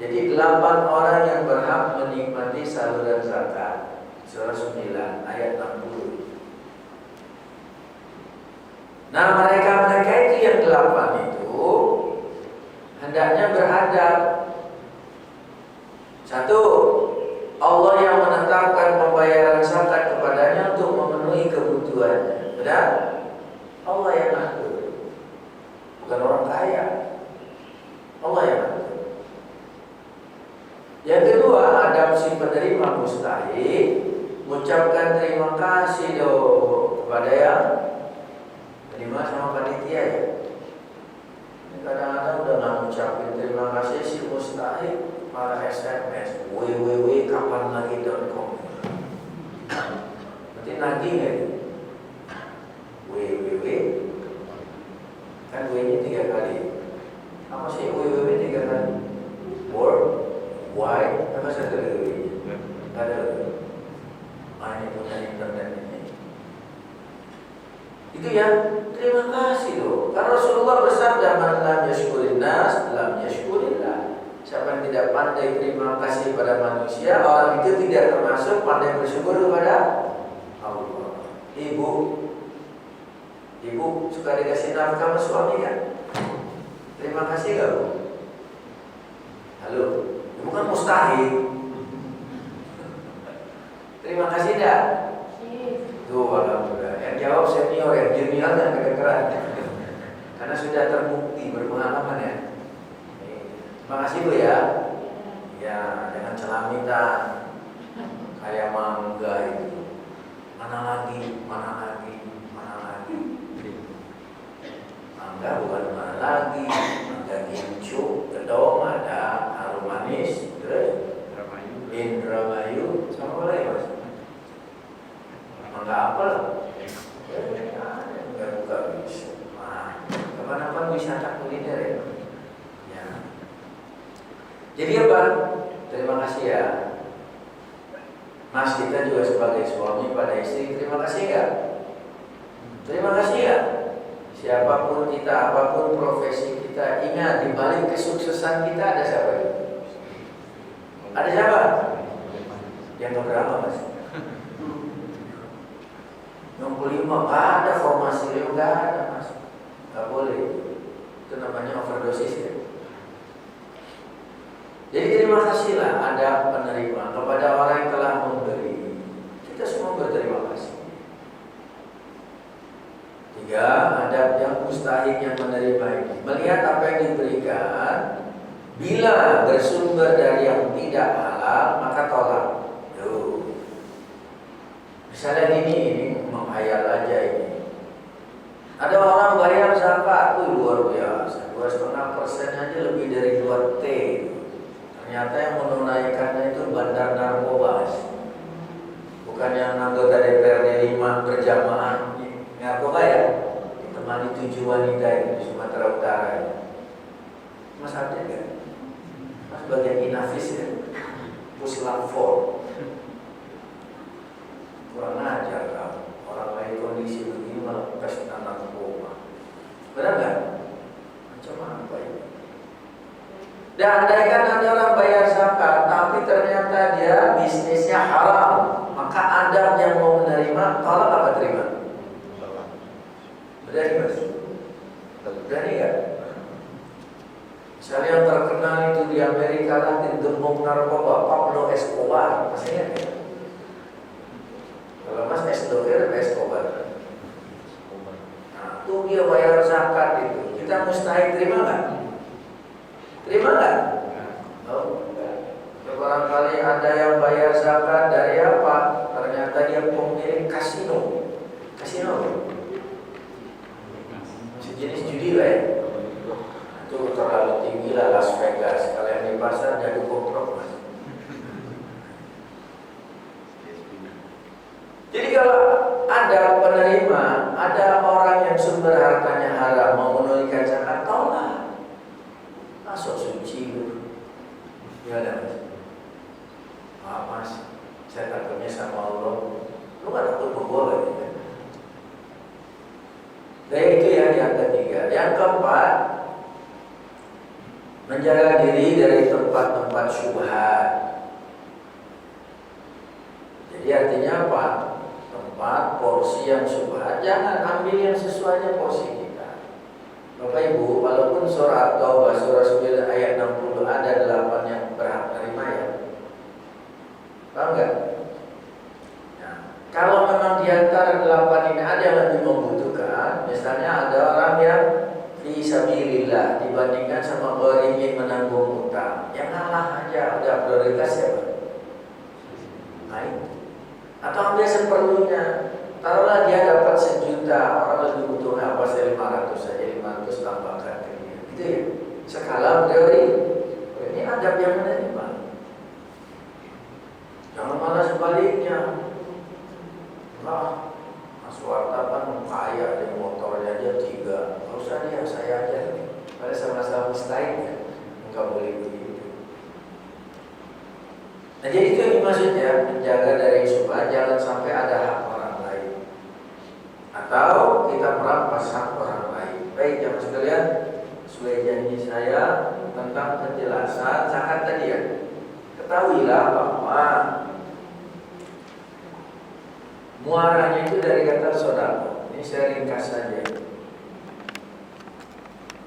Jadi 8 orang yang berhak menikmati saluran zakat. Surah 9 ayat 60. Nah, mereka itu yang 8 itu hendaknya beradab. Satu, Allah yang menetapkan pembayaran zakat kepadanya untuk memenuhi kebutuhannya. Benar? Allah yang ngatur. Bukan orang kaya. Allah yang ngatur. Yang kedua, adab si penerima mustahik, mengucapkan terima kasih kepada yang terima sama panitia ya. Kadang-kadang udah nggak ngucapin terima kasih si mustahik, malah SMS www.kapanlagi.com. Nanti nagih ya, www kan W-nya 3 kali. Apa sih www 3 kali? World wide apa satu lagi? Ada ini punya internet ini. Itu ya, terima kasih loh. Karena Rasulullah bersabda, "Man lam yashkurin nas, lam yashkurillah." Siapa yang tidak pandai terima kasih pada manusia, orang itu tidak termasuk pandai bersyukur kepada Allah. Ibu suka dikasih nafkah sama suami kan? Terima kasih gak Bu? Halo, ibu kan mustahil. Terima kasih dah. Tuh, alhamdulillah. Yang jawab senior, yang junior yang kedengeran. Karena sudah terbukti berpengalaman ya. Terima kasih Bu ya. Ya, dengan celamitan kayak mangga itu. Mana lagi? Mangga bukan mana lagi. Mangga gincu, gedong, ada harum manis, terus Indramayu, sama apa lagi Mas? Mangga apel. Enggak buka bisa. Kapan-kapan wisata kuliner ya. Ya. Jadi apa? Terima kasih ya. Mas, kita juga sebagai suami pada istri, terima kasih ya. Terima kasih ya. Siapapun kita, apapun profesi kita, ingat di balik kesuksesan kita ada siapa? Ada siapa? Yang keberapa Mas? 65, gak ada formasi real, gak ada Mas. Gak boleh. Itu namanya overdosis ya. Jadi terima kasihlah ada penerima kepada orang yang telah memberi. Kita semua berterima kasih. 3, adab yang mustahik yang menerima ini. Melihat apa yang diberikan, bila bersumber dari yang tidak halal, maka tolak. Tuh. Misalnya ini menghayal aja ini. Ada orang bayar zakat, tuh luar biasa. 2,5% aja lebih dari 2T. Ternyata yang menunaikannya itu bandar narkoba. Bukan yang anggota DPRD 5 berjamaah narkoba ya. Ditemani 7 wanita itu di Sumatera Utara ya. Mas ada gak? Mas bagian inafis ya. puslap 4. Kurang ajar kamu. Orang lain kondisi begini malah pesta narkoba. Benar nggak? Macam apa ini? Dan andaikan ada orang bayar zakat, tapi ternyata dia bisnisnya haram, maka Anda yang mau menerima, tolak apa terima? Berani mas? Berani nggak? Misalnya yang terkenal itu di Amerika lah, di gembong narkoba, Pablo Escobar, masih ingat ya? Kalau mas Escobar, nah itu dia bayar zakat itu, kita mustahil terima nggak? Terima nggak? Oh, barangkali ada yang bayar zakat dari apa? Ternyata dia pemilik kasino. Kasino sejenis judi lah ya. Itu terlalu tinggi lah Las Vegas. Kalau yang di pasar jadi bokrok mas. Jadi kalau ada penerima, ada orang yang sumber hartanya haram mau menunaikan zakat, tolak. Masuk suci lu. Ya ada mas. Maaf mas, saya takutnya sama Allah. Lu gak takut sama gua lagi kan? Nah itu yang ketiga. Yang keempat, menjaga diri dari tempat-tempat syubhat. Jadi artinya apa? Tempat porsi yang syubhat, jangan ambil yang sesuainya porsi kita. Bapak Ibu, walaupun surah At-Taubah surah 9 ayat 60 ada 8 yang berhak menerima ya. Paham nggak? Nah, kalau memang di antara 8 ini ada yang lebih membutuhkan, misalnya ada orang yang fi sabilillah dibandingkan sama orang yang menanggung utang, yang ngalah aja, udah prioritas ya Pak. Baik. Atau ambil seperlunya. Taruhlah dia dapat 1 juta, orang lebih butuhnya apa saya 500 saja, 500 tambahkan ke dia. Gitu ya. Skala teori. Ini adab yang menerima. Jangan malah sebaliknya. Nah, Mas wartawan kaya di motornya aja 3. Enggak usah dia, saya aja. Pada sama-sama mustahil ya. Enggak boleh begitu. Nah, jadi itu yang maksudnya menjaga dari syubhat, jangan sampai ada hak orang lain. Atau kita merampas hak orang lain. Baik jamaah sekalian, sesuai janji saya tentang penjelasan zakat tadi ya. Ketahuilah bahwa muaranya itu dari kata sodako. Ini saya ringkas saja.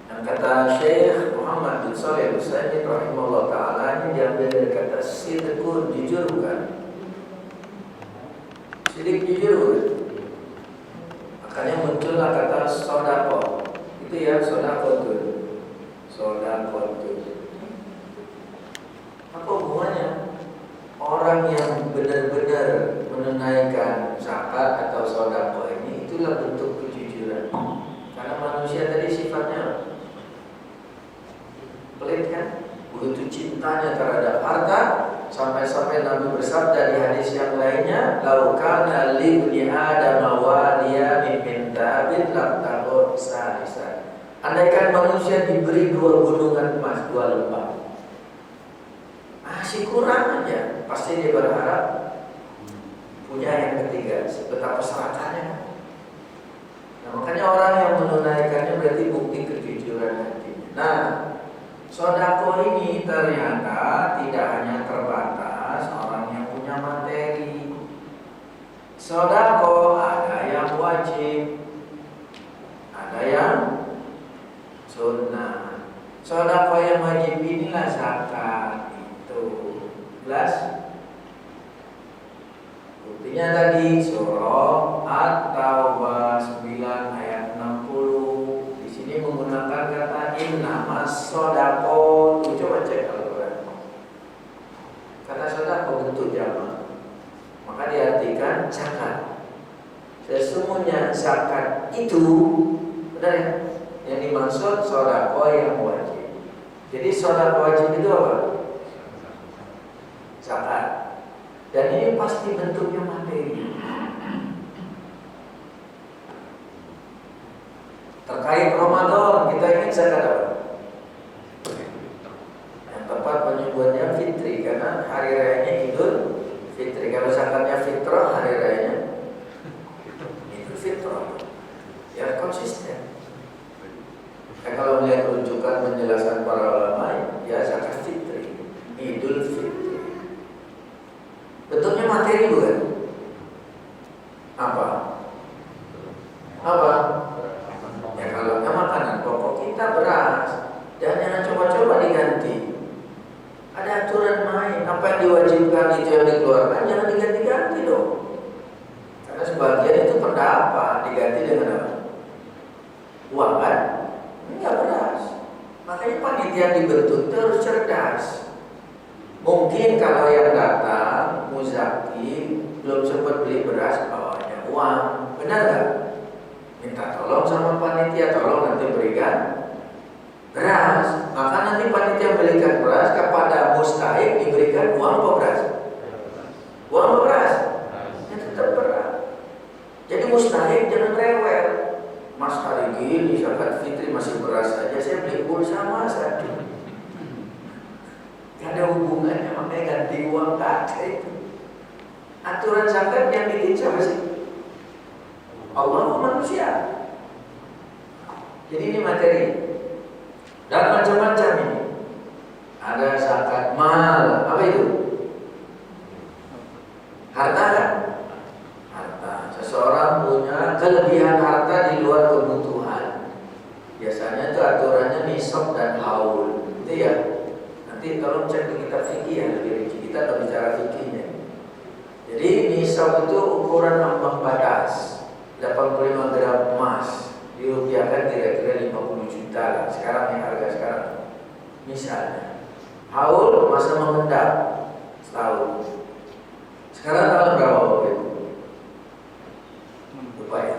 Yang kata Syekh Muhammad bin Shalih Al-Utsaimin rahimahullah taala ini diambil dari kata sidqun, jujur bukan? Sidik jujur bukan? Makanya muncullah kata sodako. Itu ya sodako itu. Sodako itu. Apa hubungannya? Orang yang benar-benar menunaikan zakat atau sodako ini, itulah bentuk kejujuran. Karena manusia tadi sifatnya pelit kan? Begitu cintanya terhadap harta, sampai-sampai Nabi bersabda di hadis yang lainnya, "Lau kana li ibni Adam wadiya min tabin lam tabur salisa." Andaikan manusia diberi 2 gunungan emas, 2 lembah, masih kurang aja, pasti dia berharap punya yang ketiga. Betapa serakahnya. Nah, makanya orang yang menunaikannya berarti bukti kejujuran hatinya. Nah, sodako ini ternyata tidak hanya terbatas orang yang punya materi. Sodako ada yang wajib, ada yang sunnah. Sodako yang wajib inilah zakat. Jelas? Buktinya tadi surah At-Taubah 9 ayat 60. Di sini menggunakan kata innamas sodako. Coba cek Al-Quran. Kata sodako bentuk jamak, maka diartikan zakat. Sesungguhnya zakat itu, benar ya? Yang dimaksud sodako yang wajib. Jadi sodako wajib itu apa? Zakat. Dan ini pasti bentuknya materi. Terkait Ramadan, kita ingin zakat apa? Yang tepat penyebutnya fitri, karena hari rayanya penjelasan para ulama ya zakat fitri, Idul Fitri. Bentuknya materi bukan? Apa? Ya kalau makanan pokok kita beras, jangan coba-coba diganti. Ada aturan main, apa yang diwajibkan itu yang dikeluarkan jangan diganti-ganti dong. Karena sebagian itu pendapat diganti dengan apa? Uang kan? Enggak beras. Makanya panitia dibentuk itu harus cerdas. Mungkin kalau yang datang muzaki belum sempat beli beras, bawanya uang, benar nggak? Minta tolong sama panitia, tolong nanti berikan beras. Maka nanti panitia berikan beras kepada mustahik diberikan uang apa beras? Uang apa beras? Ya tetap beras. Jadi mustahik jangan rewel. Mas hari ini zakat fitri masih beras saja, saya beli pulsa mas aduh. Gak ada hubungannya, makanya ganti uang kata itu. Aturan zakat yang bikin siapa sih? Allah manusia. Jadi ini materi. Dan macam-macam ini. Ada zakat mal, apa itu? Harta kan? Harta. Seseorang punya kelebihan harta di luar kebutuhan. Biasanya itu aturannya nisab dan haul. Itu ya. Nanti tolong cek di kitab fikih ya, lebih rinci. Kita akan bicara fikihnya. Jadi nisab itu ukuran ambang batas 85 gram emas dirupiahkan kira-kira 50 juta lah. Sekarang yang harga sekarang. Misalnya haul masa mengendap setahun. Sekarang tahun berapa waktu itu? Lupa ya.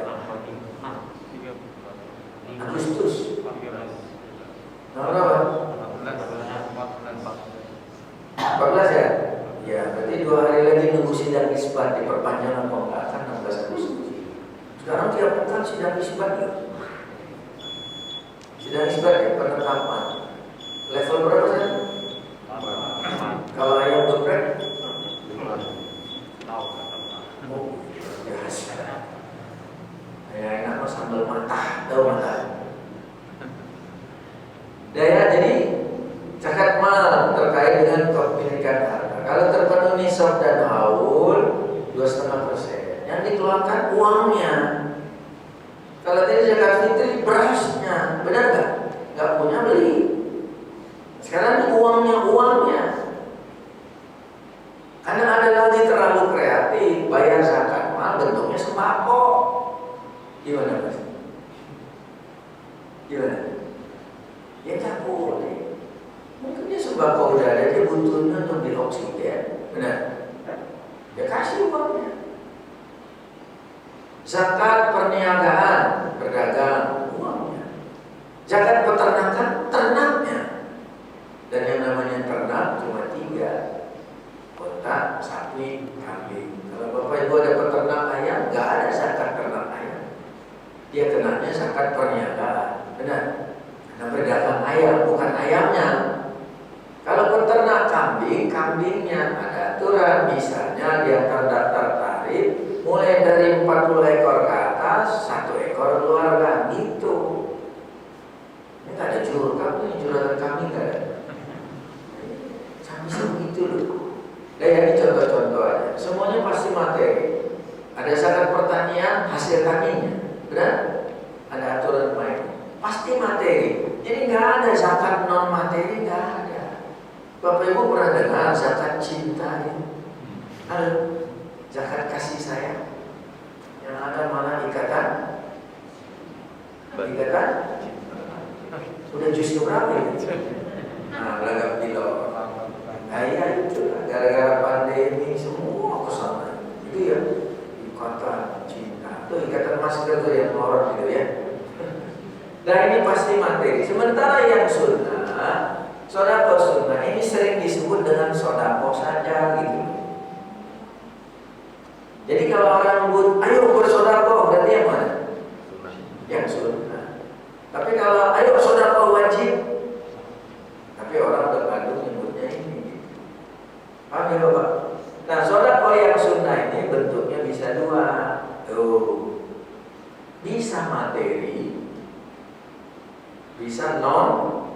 Agustus. Tahun berapa? 14 ya? Ya, berarti 2 hari lagi nunggu sidang isbat diperpanjang apa enggak kan 16 Agustus. Sekarang tiap pekan sidang isbat ya. Sidang isbat ya, penetapan. Level berapa sih? Kalau ayam geprek? Oh, biasa. Ya enak mah sambal matah, tahu matah. Daya jadi zakat mal terkait dengan kepemilikan harta. Kalau terpenuhi nisab dan haul 2,5%. Yang dikeluarkan uangnya. Kalau tadi zakat fitri berasnya, benar nggak? Nggak punya beli. Sekarang uangnya. Karena ada lagi terlalu kreatif, bayar zakat mal bentuknya sembako. Gimana mas? Gimana? Ya tak boleh. Mungkin dia sembako udah ada, dia butuhnya untuk beli oksigen, benar? Ya kasih uangnya. Zakat perniagaan, berdagang, uangnya. Zakat peternakan, ternaknya. Dan yang namanya ternak cuma 3, unta, sapi, kambing. Kalau bapak ibu ada peternak ayam, nggak ada zakat ternak ayam. Dia kenanya zakat perniagaan, benar? Karena berdagang ayam, bukan ayamnya. Kalau peternak kambing, kambingnya ada aturan. Misalnya dia terdaftar tarif, mulai dari 40 ekor ke atas, 1 ekor keluarga, gitu. Ini gak ada juragan kambing gak ada. Sampai begitu loh. Dan ini contoh-contoh aja. Semuanya pasti materi. Ada zakat pertanian, hasil taninya, benar? Ada aturan main. Pasti materi. Jadi nggak ada zakat non materi, nggak ada. Bapak Ibu pernah dengar zakat cinta ini? Ada zakat kasih sayang. Yang ada malah ikatan. Sudah juz berapa ya? Nah, belakang kilo. Iya itu gara-gara pandemi semua kesana. Itu ya ikatan cinta. Itu ikatan masker tuh yang melorot gitu ya. Dan ini pasti materi. Sementara yang sunnah, sodako sunnah ini sering disebut dengan sodako saja gitu. Jadi kalau orang menyebut, ayo bersodako, berarti yang mana? Yang sunnah. Tapi kalau ayo sodako wajib, tapi orang terkadang menyebutnya ini. Paham ya Bapak? Nah sodako yang sunnah ini bentuknya bisa 2. Tuh, bisa materi, bisa non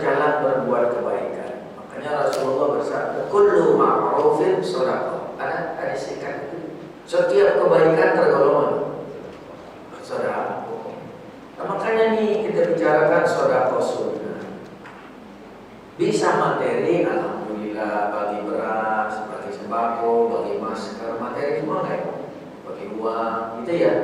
jalan berbuat kebaikan. Makanya Rasulullah bersabda, kullu ma'rufin shadaqah. Ada singkat itu. Setiap kebaikan tergolong sedekah. Nah, makanya nih kita bicarakan sedekah sunnah. Bisa materi, alhamdulillah, bagi beras, bagi sembako, bagi masker, materi semua kan? Bagi uang, gitu ya.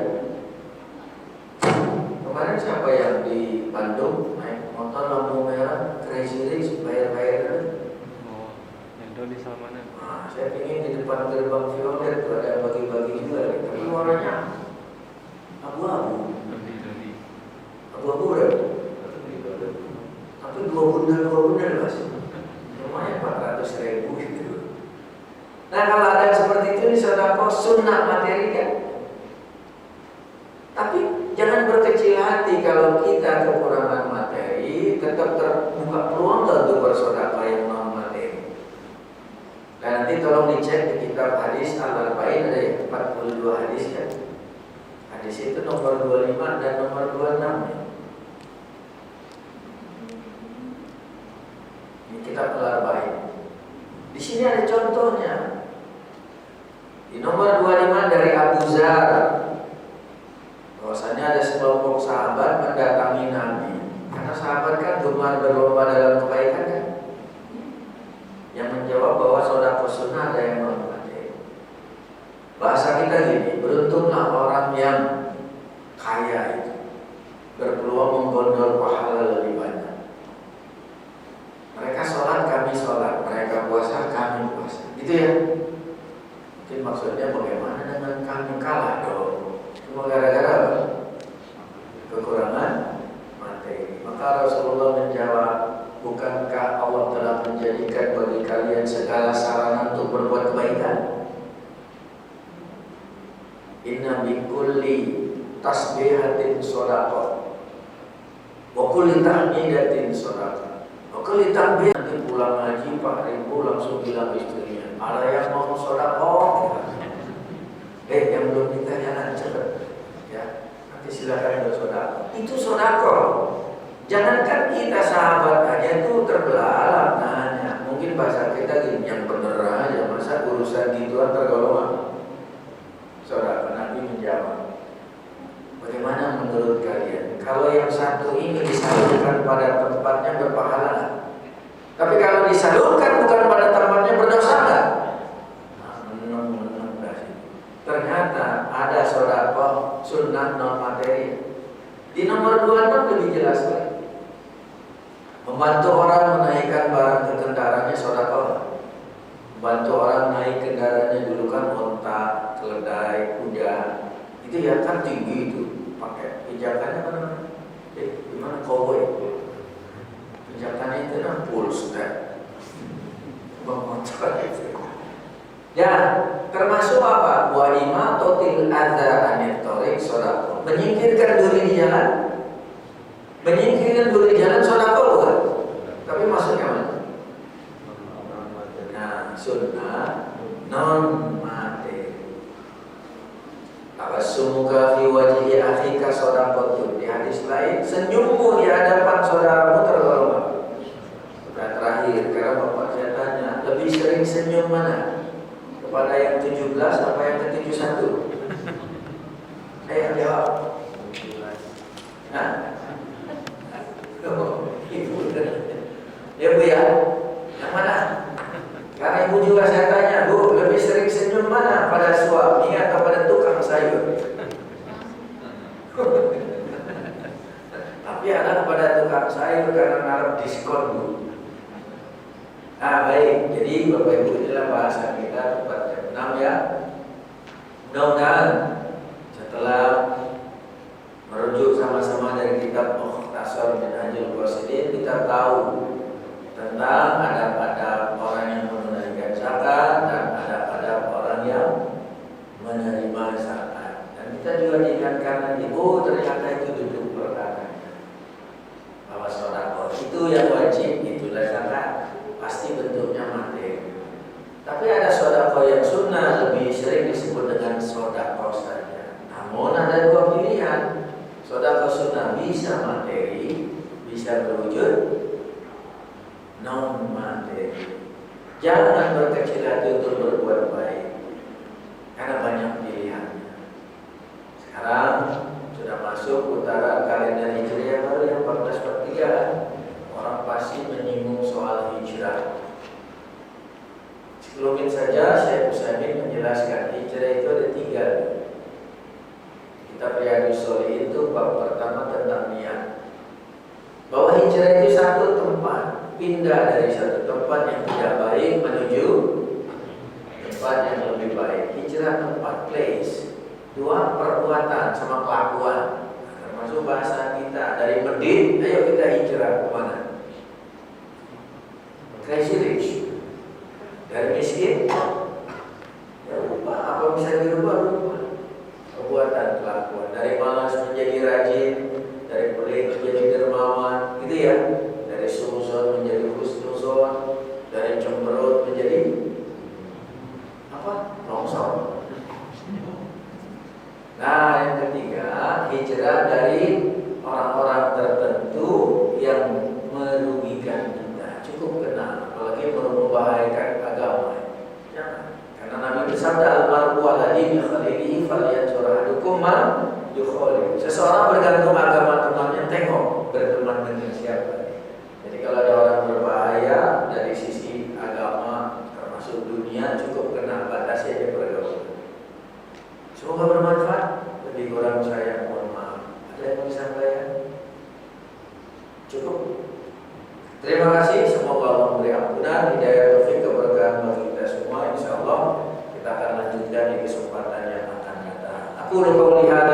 Kemarin siapa yang di Bandung naik motor lampu merah, Crazy Rich, bayar-bayar? Oh, yang itu di Salmanan. Nah, saya ingin di depan gerbang Violet itu ada yang bagi-bagi juga, tapi warnanya abu-abu. Abu-abu udah. Tapi dua bundel mas. Lumayan 400.000 gitu. Nah kalau ada seperti itu di sedekah sunnah materi kan. Tapi jangan berkecil hati kalau kita kekurangan materi, tetap terbuka peluang untuk bersedekah yang non materi. Dan nanti tolong dicek di kitab hadis Al-Arba'in ada ya 42 hadis kan. Hadis itu nomor 25 dan nomor 26 ya. Ini kitab Al-Arba'in. Di sini ada contohnya. Di nomor 25 dari Abu Dzar, bahwasanya ada sekelompok sahabat mendatangi Nabi. Karena sahabat kan gemar berlomba dalam kebaikan kan. Yang menjawab bahwa sedekah sunnah ada yang non materi. Bahasa kita gini, beruntunglah orang yang kaya itu berpeluang menggondol pahala lebih banyak. Mereka sholat, kami sholat. Mereka puasa, kami puasa. Gitu ya. Mungkin maksudnya bagaimana dengan kami kalah dong. Cuma gara-gara apa? Kekurangan materi. Maka Rasulullah menjawab, bukankah Allah telah menjadikan bagi kalian segala sarana untuk berbuat kebaikan? Inna bikulli tasbihatin shadaqah wa kulli tahmidatin shadaqah wa kulli tahmid. Nanti pulang haji Pak Ribu langsung bilang istrinya, ada yang mau shadaqah? Yang belum nikah jangan cepat ya, nanti silakan bershadaqah. Itu shadaqah. Jangankan kita sahabat aja tuh terbelalak nanya. Mungkin bahasa kita gini, yang bener aja, masa urusan gituan tergolong. Saudara Nabi menjawab, bagaimana menurut kalian? Kalau yang satu ini disalurkan pada tempatnya berpahala, tapi kalau disalurkan bukan pada tempatnya berdosa nggak? Ternyata ada sedekah sunnah non materi. Di nomor 26 lebih jelas lagi. Membantu orang menaikkan barang ke kendaraannya sedekah. Bantu orang naik kendaraannya dulu kan onta, keledai, kuda. Itu ya kan tinggi itu. Pakai pijakannya apa namanya? Gimana cowboy? Pijakannya itu kan puls kan. Bang motor itu. Ya, termasuk apa? Wa ima totil adza anit thoriq sedekah. Menyingkirkan duri di jalan. Menyingkirkan duri di jalan sedekah bukan? Tapi maksudnya mana? Sunnah non materi. Tabassumuka fi wajhi akhika shadaqatun. Di hadis lain, senyummu di hadapan saudaramu tergolong. Dan terakhir, karena Bapak saya tanya, lebih sering senyum mana? Kepada yang 17 apa yang ke-71? Saya jawab. Nah, ibu, ya Bu ya, yang mana? Karena ibu juga saya tanya, Bu, lebih sering senyum mana? Pada suami atau pada tukang sayur? Tapi ada pada tukang sayur karena ngarep diskon, Bu. Nah baik, jadi Bapak Ibu inilah bahasa kita tempat jam 6 ya. Mudah-mudahan setelah merujuk sama-sama dari kitab Mukhtasar Minhajul Qasidin, kita tahu tentang adab-adab orang yang menunaikan zakat dan adab-adab orang yang menerima zakat. Dan kita juga diingatkan lagi, oh ternyata itu duduk perkara. Bahwa sedekah itu yang wajib, itulah zakat. Pasti bentuknya materi. Tapi ada sedekah yang sunnah, lebih sering disebut dengan sedekah saja. Namun ada dua pilihan. Sedekah sunnah bisa materi, bisa berwujud Jangan berkecil hati untuk berbuat baik, karena banyak pilihan. Sekarang sudah masuk putaran kalender Hijriah baru yang 1443. Orang pasti menyinggung soal hijrah. Sebelumnya saja saya Utsaimin menjelaskan hijrah itu ada 3. Kitab Riyadhus Shalihin itu bab pertama tentang niat. Bahwa hijrah itu satu tempat, pindah dari satu tempat yang tidak baik menuju tempat yang lebih baik. Hijrah tempat, place. 2, perbuatan sama kelakuan. Termasuk bahasa kita dari Medit, ayo kita hijrah ke mana? Crazy rich. Dari miskin, ya lupa apa bisa dirubah. Perbuatan, kelakuan. Dari malas menjadi rajin, dari pelit menjadi dermawan, gitu ya. Dari suzon menjadi husnuzon, dari cemberut menjadi apa? Longsor. Nah, yang ketiga, hijrah dari orang-orang tertentu yang merugikan kita. Cukup kenal, apalagi membahayakan agama. Jangan. Karena Nabi bersabda, "Al-mar'u 'ala dini khalilihi falyanzur ahadukum man yukhalil." Seseorang bergantung agama temannya, tengok berteman dengan siapa. Jadi kalau ada orang berbahaya dari sisi agama termasuk dunia, cukup kenal, batasi aja pergaulan. Semoga bermanfaat. Lebih kurang saya mohon maaf. Ada yang mau disampaikan? Cukup. Terima kasih. Semoga Allah memberi ampunan, hidayah, taufik, keberkahan bagi kita semua. Insyaallah kita akan lanjutkan di kesempatan yang akan datang. Aku lupa melihat